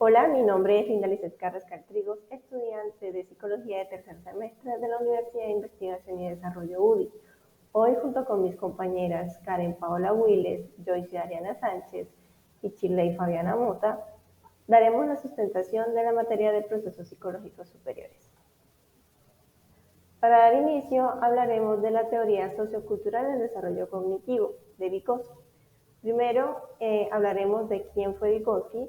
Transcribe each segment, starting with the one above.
Hola, mi nombre es Linda Lizeth Carrascal Trigos, estudiante de Psicología de tercer semestre de la Universidad de Investigación y Desarrollo UDI. Hoy, junto con mis compañeras Karen Paola Willes, Joyce Ariana Sánchez y Chiley Fabiana Mota, daremos la sustentación de la materia de procesos psicológicos superiores. Para dar inicio, hablaremos de la teoría sociocultural del desarrollo cognitivo de Vygotsky. Primero, hablaremos de quién fue Vygotsky.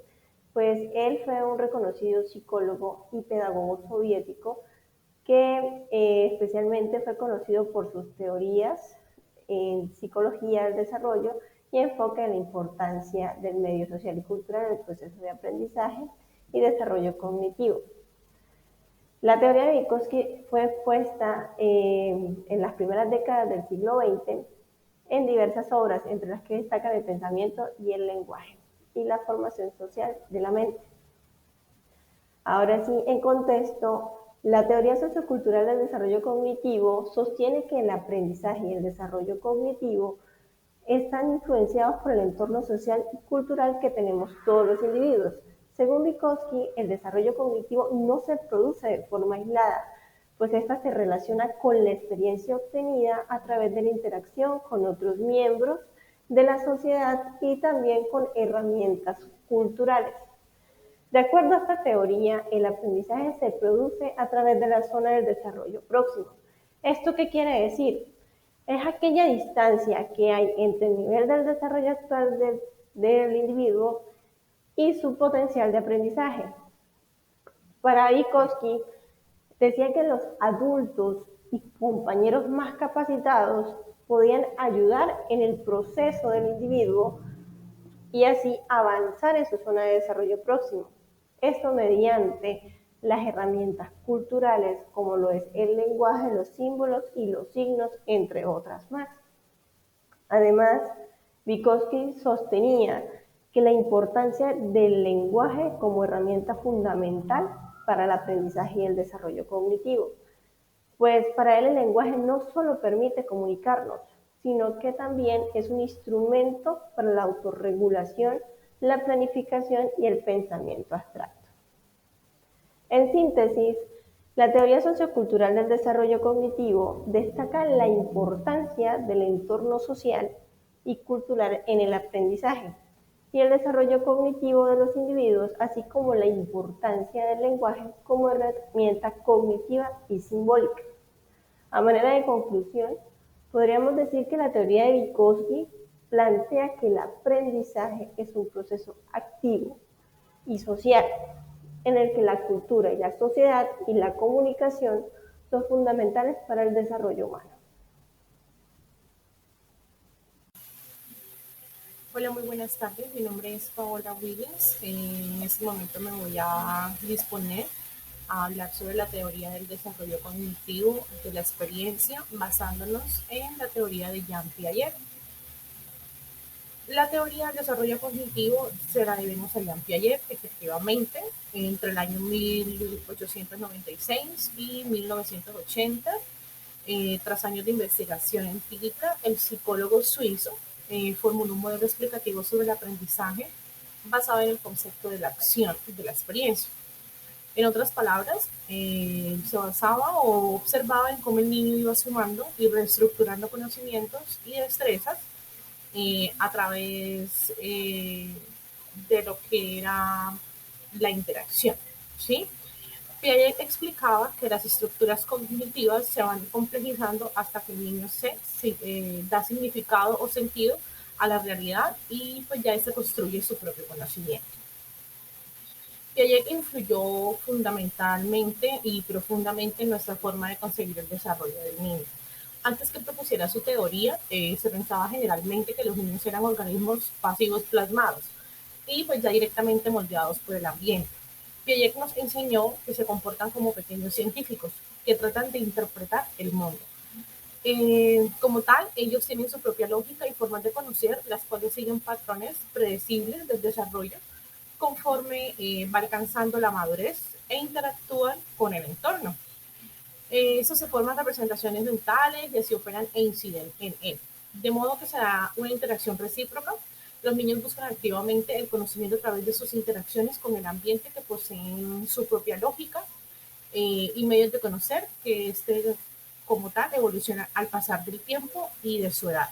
Pues él fue un reconocido psicólogo y pedagogo soviético que especialmente fue conocido por sus teorías en psicología del desarrollo y enfoque en la importancia del medio social y cultural en el proceso de aprendizaje y desarrollo cognitivo. La teoría de Vygotsky fue expuesta en las primeras décadas del siglo XX en diversas obras, entre las que destacan el pensamiento y el lenguaje y la formación social de la mente. Ahora sí, en contexto, la teoría sociocultural del desarrollo cognitivo sostiene que el aprendizaje y el desarrollo cognitivo están influenciados por el entorno social y cultural que tenemos todos los individuos. Según Vygotsky, el desarrollo cognitivo no se produce de forma aislada, pues esta se relaciona con la experiencia obtenida a través de la interacción con otros miembros de la sociedad y también con herramientas culturales. De acuerdo a esta teoría, el aprendizaje se produce a través de la zona del desarrollo próximo. ¿Esto qué quiere decir? Es aquella distancia que hay entre el nivel del desarrollo actual del individuo y su potencial de aprendizaje. Para Vygotsky, decía que los adultos y compañeros más capacitados podían ayudar en el proceso del individuo y así avanzar en su zona de desarrollo próximo. Esto mediante las herramientas culturales como lo es el lenguaje, los símbolos y los signos, entre otras más. Además, Vygotsky sostenía que la importancia del lenguaje como herramienta fundamental para el aprendizaje y el desarrollo cognitivo, pues para él el lenguaje no solo permite comunicarnos, sino que también es un instrumento para la autorregulación, la planificación y el pensamiento abstracto. En síntesis, la teoría sociocultural del desarrollo cognitivo destaca la importancia del entorno social y cultural en el aprendizaje y el desarrollo cognitivo de los individuos, así como la importancia del lenguaje como herramienta cognitiva y simbólica. A manera de conclusión, podríamos decir que la teoría de Vygotsky plantea que el aprendizaje es un proceso activo y social, en el que la cultura y la sociedad y la comunicación son fundamentales para el desarrollo humano. Hola, muy buenas tardes. Mi nombre es Paola Williams. En este momento me voy a disponer a hablar sobre la teoría del desarrollo cognitivo de la experiencia, basándonos en la teoría de Jean Piaget. La teoría del desarrollo cognitivo se la debemos a Jean Piaget, efectivamente, entre el año 1896 y 1980. Tras años de investigación empírica, el psicólogo suizo formuló un modelo explicativo sobre el aprendizaje basado en el concepto de la acción y de la experiencia. En otras palabras, se basaba o observaba en cómo el niño iba sumando y reestructurando conocimientos y destrezas a través de lo que era la interacción, ¿sí? Piaget explicaba que las estructuras cognitivas se van complejizando hasta que el niño da significado o sentido a la realidad y pues ya se construye su propio conocimiento. Piaget influyó fundamentalmente y profundamente en nuestra forma de concebir el desarrollo del niño. Antes que propusiera su teoría, se pensaba generalmente que los niños eran organismos pasivos plasmados y pues ya directamente moldeados por el ambiente. Piaget nos enseñó que se comportan como pequeños científicos, que tratan de interpretar el mundo. Como tal, ellos tienen su propia lógica y formas de conocer, las cuales siguen patrones predecibles del desarrollo conforme va alcanzando la madurez e interactúan con el entorno. Eso se forman representaciones mentales y así operan e inciden en él. De modo que se da una interacción recíproca Los niños buscan activamente el conocimiento a través de sus interacciones con el ambiente, que poseen su propia lógica y medios de conocer, que este como tal evoluciona al pasar del tiempo y de su edad.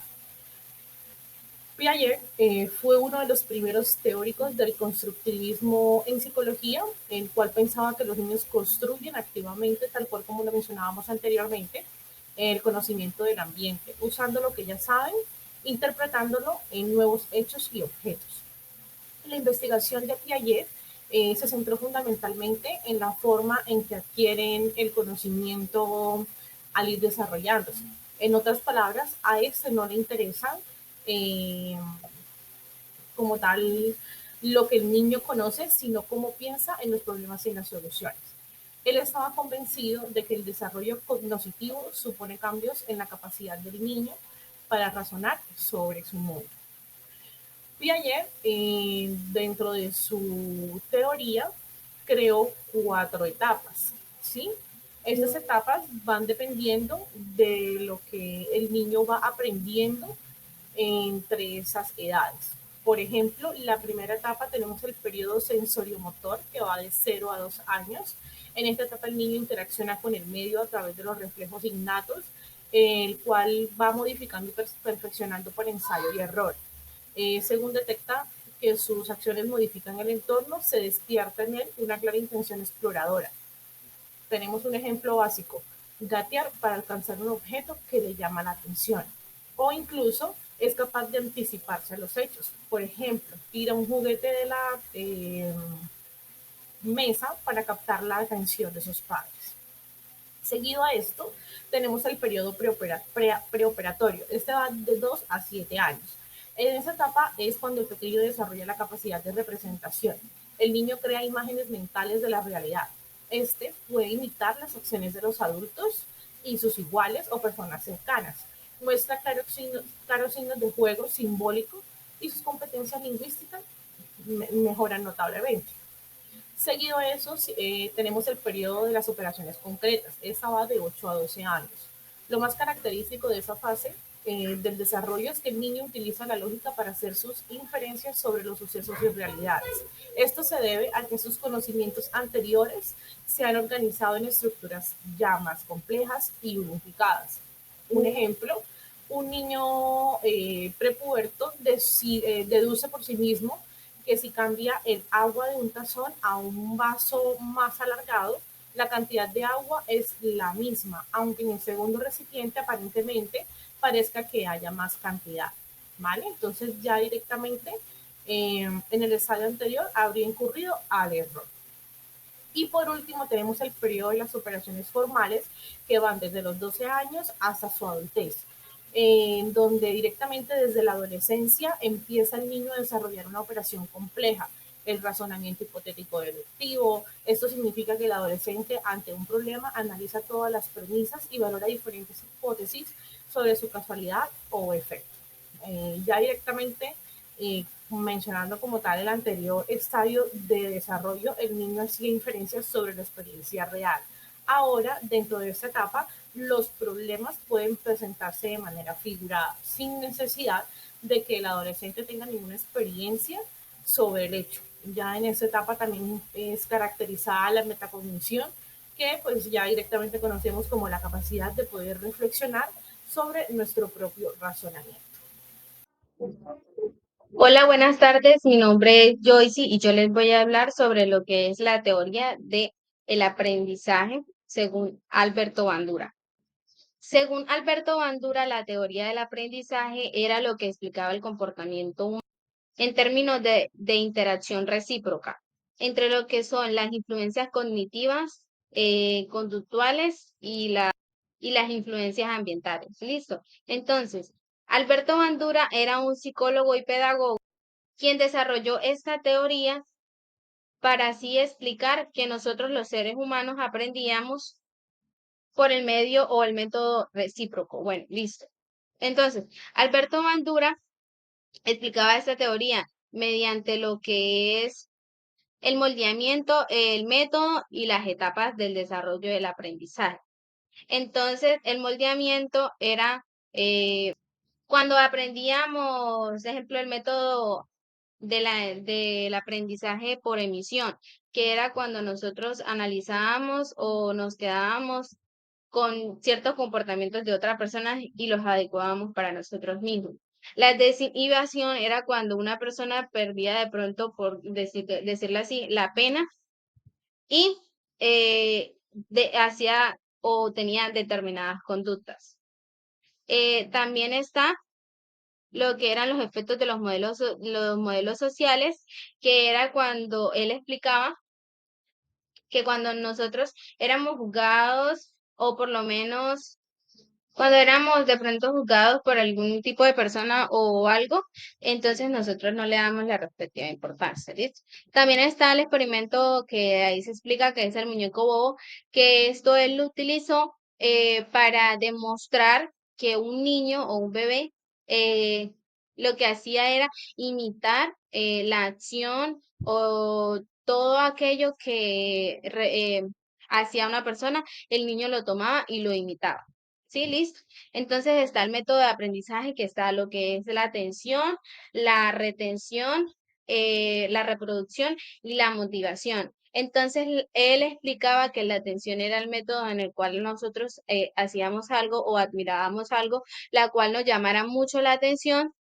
Piaget fue uno de los primeros teóricos del constructivismo en psicología, el cual pensaba que los niños construyen activamente, tal cual como lo mencionábamos anteriormente, el conocimiento del ambiente, usando lo que ya saben, interpretándolo en nuevos hechos y objetos. La investigación de Piaget se centró fundamentalmente en la forma en que adquieren el conocimiento al ir desarrollándose. En otras palabras, a este no le interesa eh, como tal lo que el niño conoce, sino cómo piensa en los problemas y en las soluciones. Él estaba convencido de que el desarrollo cognitivo supone cambios en la capacidad del niño para razonar sobre su mundo. Piaget, dentro de su teoría, creó 4 etapas, ¿sí? Estas etapas van dependiendo de lo que el niño va aprendiendo entre esas edades. Por ejemplo, la primera etapa tenemos el periodo sensoriomotor, que va de 0 a 2 años. En esta etapa el niño interacciona con el medio a través de los reflejos innatos, el cual va modificando y perfeccionando por ensayo y error. Según detecta que sus acciones modifican el entorno, se despierta en él una clara intención exploradora. Tenemos un ejemplo básico: gatear para alcanzar un objeto que le llama la atención. O incluso es capaz de anticiparse a los hechos. Por ejemplo, tira un juguete de la mesa para captar la atención de sus padres. Seguido a esto, tenemos el periodo preoperatorio. Este va de 2 a 7 años. En esa etapa es cuando el pequeño desarrolla la capacidad de representación. El niño crea imágenes mentales de la realidad. Este puede imitar las acciones de los adultos y sus iguales o personas cercanas. Muestra claros signos de juego simbólico y sus competencias lingüísticas mejoran notablemente. Seguido a eso, tenemos el periodo de las operaciones concretas. Esa va de 8 a 12 años. Lo más característico de esa fase del desarrollo es que el niño utiliza la lógica para hacer sus inferencias sobre los sucesos y realidades. Esto se debe a que sus conocimientos anteriores se han organizado en estructuras ya más complejas y unificadas. Un ejemplo: un niño prepuberto deduce por sí mismo que si cambia el agua de un tazón a un vaso más alargado, la cantidad de agua es la misma, aunque en el segundo recipiente aparentemente parezca que haya más cantidad, ¿vale? Entonces ya directamente en el estadio anterior habría incurrido al error. Y por último tenemos el periodo de las operaciones formales, que van desde los 12 años hasta su adultez, en donde directamente desde la adolescencia empieza el niño a desarrollar una operación compleja, el razonamiento hipotético deductivo. Esto significa que el adolescente ante un problema analiza todas las premisas y valora diferentes hipótesis sobre su casualidad o efecto. Ya directamente mencionando como tal el anterior estadio de desarrollo, el niño hacía inferencias sobre la experiencia real. Ahora, dentro de esta etapa, los problemas pueden presentarse de manera figurada, sin necesidad de que el adolescente tenga ninguna experiencia sobre el hecho. Ya en esta etapa también es caracterizada la metacognición, que pues ya directamente conocemos como la capacidad de poder reflexionar sobre nuestro propio razonamiento. Hola, buenas tardes. Mi nombre es Joyce y yo les voy a hablar sobre lo que es la teoría de el aprendizaje según Alberto Bandura. Según Alberto Bandura, la teoría del aprendizaje era lo que explicaba el comportamiento humano en términos de interacción recíproca entre lo que son las influencias cognitivas, conductuales y las influencias ambientales. Listo. Entonces, Alberto Bandura era un psicólogo y pedagogo quien desarrolló esta teoría para así explicar que nosotros los seres humanos aprendíamos por el medio o el método recíproco. Bueno, listo. Entonces, Alberto Bandura explicaba esta teoría mediante lo que es el moldeamiento, el método y las etapas del desarrollo del aprendizaje. Entonces, el moldeamiento era cuando aprendíamos, por ejemplo, el método del aprendizaje por emisión, que era cuando nosotros analizábamos o nos quedábamos con ciertos comportamientos de otras personas y los adecuábamos para nosotros mismos. La desinhibición era cuando una persona perdía de pronto, por decirlo así, la pena y hacía o tenía determinadas conductas. También está lo que eran los efectos de los modelos sociales, que era cuando él explicaba que cuando nosotros éramos juzgados o por lo menos cuando éramos de pronto juzgados por algún tipo de persona o algo, entonces nosotros no le damos la respectiva importancia, ¿listo? También está el experimento que ahí se explica que es el muñeco bobo, que esto él lo utilizó para demostrar que un niño o un bebé lo que hacía era imitar la acción o todo aquello que hacía una persona, el niño lo tomaba y lo imitaba. Sí, listo. Entonces está el método de aprendizaje, que está lo que es la atención, la retención, la reproducción y la motivación. Entonces él explicaba que la atención era el método en el cual nosotros hacíamos algo o admirábamos algo, la cual nos llamara mucho la atención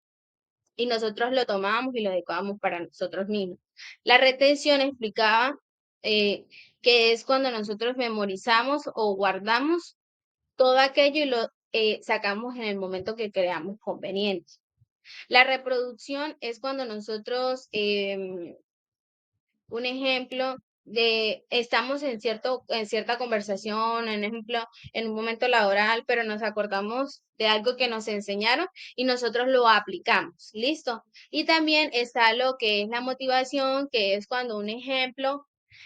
y nosotros lo tomábamos y lo adecuábamos para nosotros mismos. La retención explicaba eh, que es cuando nosotros memorizamos o guardamos todo aquello y lo sacamos en el momento que creamos conveniente. La reproducción es cuando nosotros, un ejemplo de estamos en cierta conversación, en ejemplo, en un momento laboral, pero nos acordamos de algo que nos enseñaron y nosotros lo aplicamos, ¿listo? Y también está lo que es la motivación, que es cuando un ejemplo,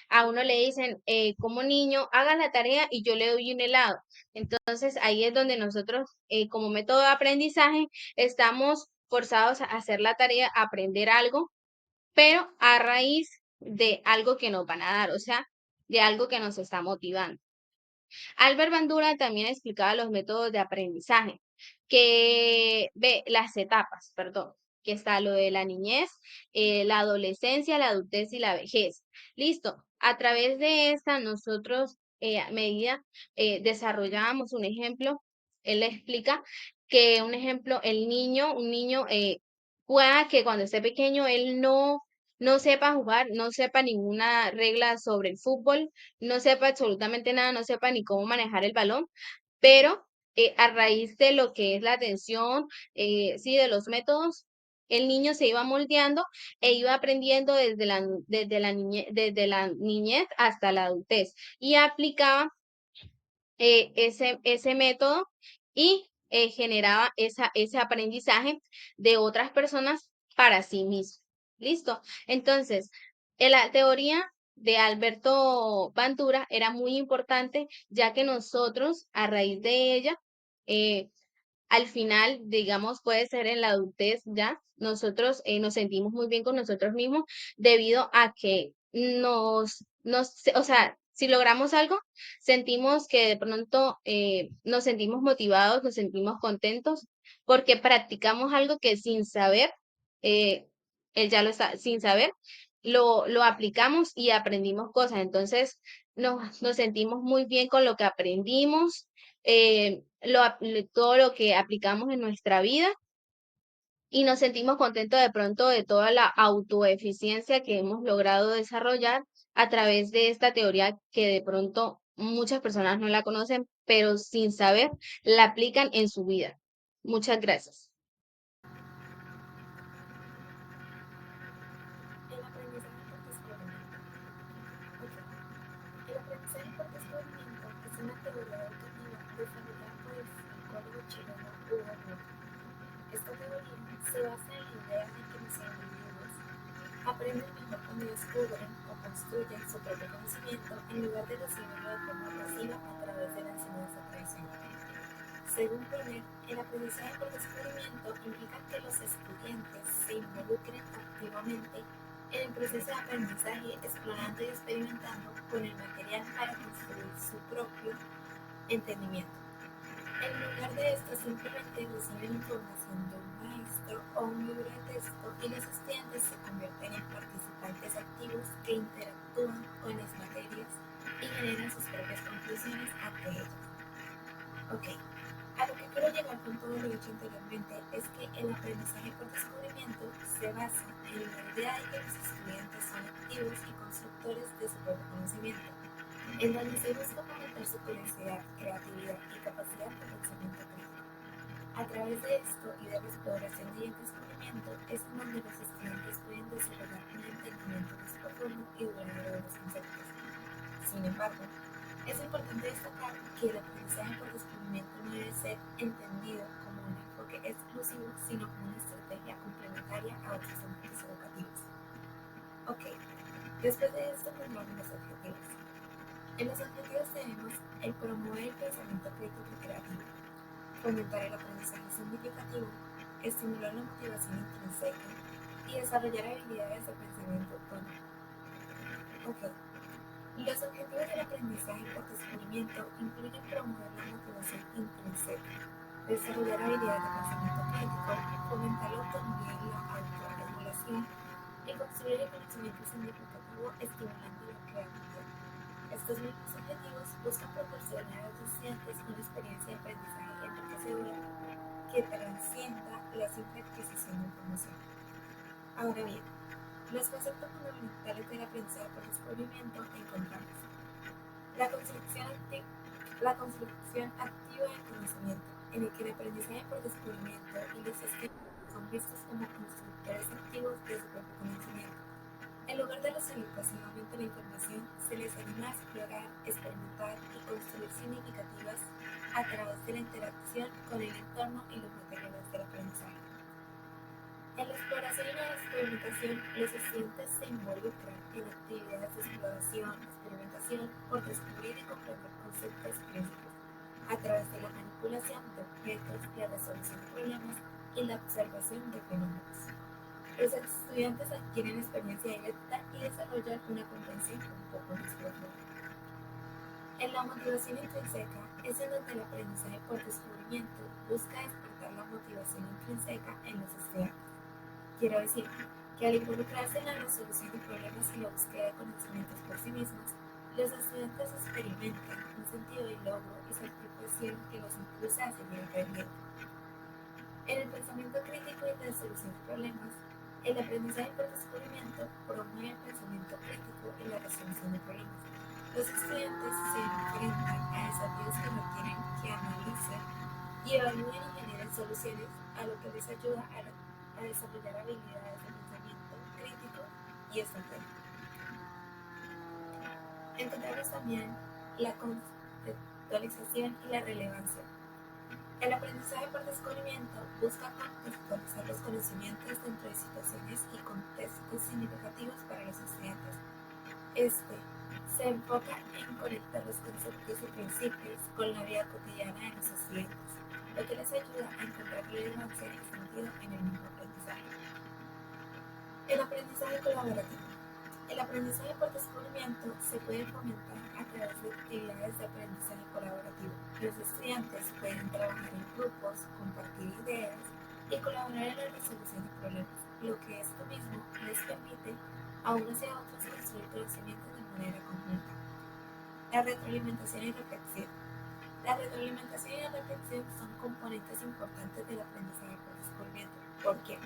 a uno le dicen, como niño, haga la tarea y yo le doy un helado. Entonces, ahí es donde nosotros, como método de aprendizaje, estamos forzados a hacer la tarea, a aprender algo, pero a raíz de algo que nos van a dar, o sea, de algo que nos está motivando. Albert Bandura también explicaba los métodos de aprendizaje, que ve las etapas, perdón, que está lo de la niñez, la adolescencia, la adultez y la vejez. Listo. A través de esta, nosotros, a medida desarrollábamos un ejemplo, él explica que un ejemplo, un niño pueda que cuando esté pequeño él no sepa jugar, no sepa ninguna regla sobre el fútbol, no sepa absolutamente nada, no sepa ni cómo manejar el balón, pero a raíz de lo que es la atención, sí, de los métodos, el niño se iba moldeando e iba aprendiendo desde la niñez hasta la adultez y aplicaba ese método y generaba ese aprendizaje de otras personas para sí mismo. ¿Listo? Entonces, la teoría de Alberto Bandura era muy importante, ya que nosotros, a raíz de ella, eh, al final, digamos, puede ser en la adultez ya, nosotros nos sentimos muy bien con nosotros mismos debido a que o sea, si logramos algo, sentimos que de pronto nos sentimos motivados, nos sentimos contentos porque practicamos algo que sin saber, eh, él ya lo está, sin saber, lo aplicamos y aprendimos cosas. Entonces, nos sentimos muy bien con lo que aprendimos, todo lo que aplicamos en nuestra vida y nos sentimos contentos de pronto de toda la autoeficiencia que hemos logrado desarrollar a través de esta teoría que de pronto muchas personas no la conocen, pero sin saber la aplican en su vida. Muchas gracias. El aprendizaje por descubrimiento. El aprendizaje por descubrimiento es una teoría educativa desarrollada por el psicólogo chileno Hugo Brown. Esta teoría se basa en la idea de que los individuos aprenden mejor cuando descubren o construyen su propio conocimiento en lugar de recibirlo de forma pasiva a través de la enseñanza tradicional. Según Bruner, el aprendizaje por descubrimiento implica que los estudiantes se involucren activamente en el proceso de aprendizaje, explorando y experimentando con el material para construir su propio entendimiento. En lugar de esto, simplemente reciben información de un maestro o un libro de texto y los estudiantes se convierten en participantes activos que interactúan con las materias y generan sus propias conclusiones ante ellas. Ok, a lo que quiero llegar con todo lo dicho anteriormente es que el aprendizaje por descubrimiento se basa en la idea de que los estudiantes son activos y constructores de su propio conocimiento, en donde se busca fomentar su curiosidad, creatividad y capacidad de pensamiento crítico. A través de esto y de la exploración y el descubrimiento es en donde los estudiantes pueden desarrollar un entendimiento más profundo y duradero de los conceptos. Sin embargo, es importante destacar que el aprendizaje por descubrimiento no debe ser entendido como un enfoque exclusivo, sino como una estrategia complementaria a otros enfoques educativos. Ok, después de esto formamos los objetivos. En los objetivos tenemos el promover el pensamiento crítico y creativo, fomentar el aprendizaje significativo, estimular la motivación intrínseca y desarrollar habilidades de pensamiento autónomo. Ok, los objetivos del aprendizaje por descubrimiento incluyen promover la motivación intrínseca, desarrollar habilidades de pensamiento crítico, fomentar la autonomía y la autorregulación y construir el conocimiento significativo estimulando la creatividad. Estos mismos objetivos buscan proporcionar a los estudiantes una experiencia de aprendizaje enriquecedora que transcienda la simple adquisición de información. Ahora bien, los conceptos fundamentales del aprendizaje por descubrimiento encontramos la construcción activa del conocimiento, en el que el aprendizaje por descubrimiento y los estudiantes son vistos como constructores activos de su propio conocimiento. En lugar de recibir pasivamente la información, se les anima a explorar, experimentar y construir significativas a través de la interacción con el entorno y los materiales del aprendizaje. En la exploración y la experimentación, los estudiantes se involucran en actividades de exploración, experimentación, por descubrir y comprender conceptos y principios, a través de la manipulación de objetos, la resolución de problemas y la observación de fenómenos. Los estudiantes adquieren experiencia directa y desarrollan una comprensión un poco más profunda. En la motivación intrínseca es en donde el aprendizaje por descubrimiento busca despertar la motivación intrínseca en los estudiantes. Quiero decir que al involucrarse en la resolución de problemas y la búsqueda de conocimientos por sí mismos, los estudiantes experimentan un sentido de logro y satisfacción que los impulsa a seguir aprendiendo. En el pensamiento crítico y la resolución de problemas, el aprendizaje por descubrimiento promueve el pensamiento crítico y la resolución de problemas. Los estudiantes se enfrentan a desafíos que requieren que analicen y evalúen y generen soluciones, a lo que les ayuda a desarrollar habilidades de pensamiento crítico y estratégico. Encontramos también la contextualización y la relevancia. El aprendizaje por descubrimiento busca contextualizar los conocimientos dentro de situaciones y contextos significativos para los estudiantes. Se enfoca en conectar los conceptos y principios con la vida cotidiana de los estudiantes, lo que les ayuda a encontrar relevancia y sentido en el mismo aprendizaje. El aprendizaje colaborativo. El aprendizaje por descubrimiento se puede fomentar a través de actividades de aprendizaje colaborativo. Los estudiantes pueden trabajar en grupos, compartir ideas y colaborar en la resolución de problemas, lo que esto mismo les permite a unos y a otros construir conocimientos de manera conjunta. La retroalimentación y reflexión. La retroalimentación y la reflexión son componentes importantes del aprendizaje por descubrimiento. ¿Por qué?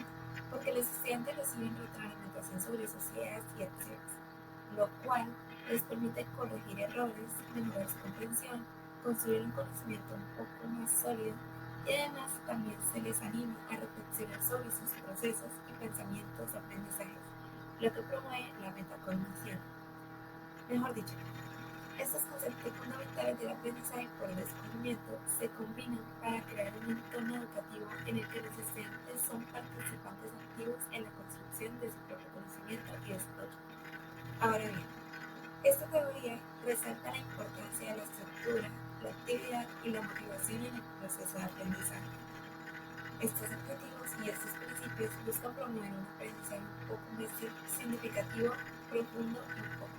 Porque los estudiantes reciben retroalimentación sobre sus ideas y acciones, lo cual les permite corregir errores, mejorar su comprensión, construir un conocimiento un poco más sólido y además también se les anima a reflexionar sobre sus procesos y pensamientos de aprendizaje, lo que promueve la metacognición. Mejor dicho, estos conceptos fundamentales del aprendizaje por descubrimiento se combinan para crear un entorno educativo en el que los estudiantes son participantes activos en la construcción de su propio conocimiento y desarrollo. Ahora bien, esta teoría resalta la importancia de la estructura, la actividad y la motivación en el proceso de aprendizaje. Estos objetivos y estos principios buscan promover un aprendizaje un poco más significativo, profundo y un poco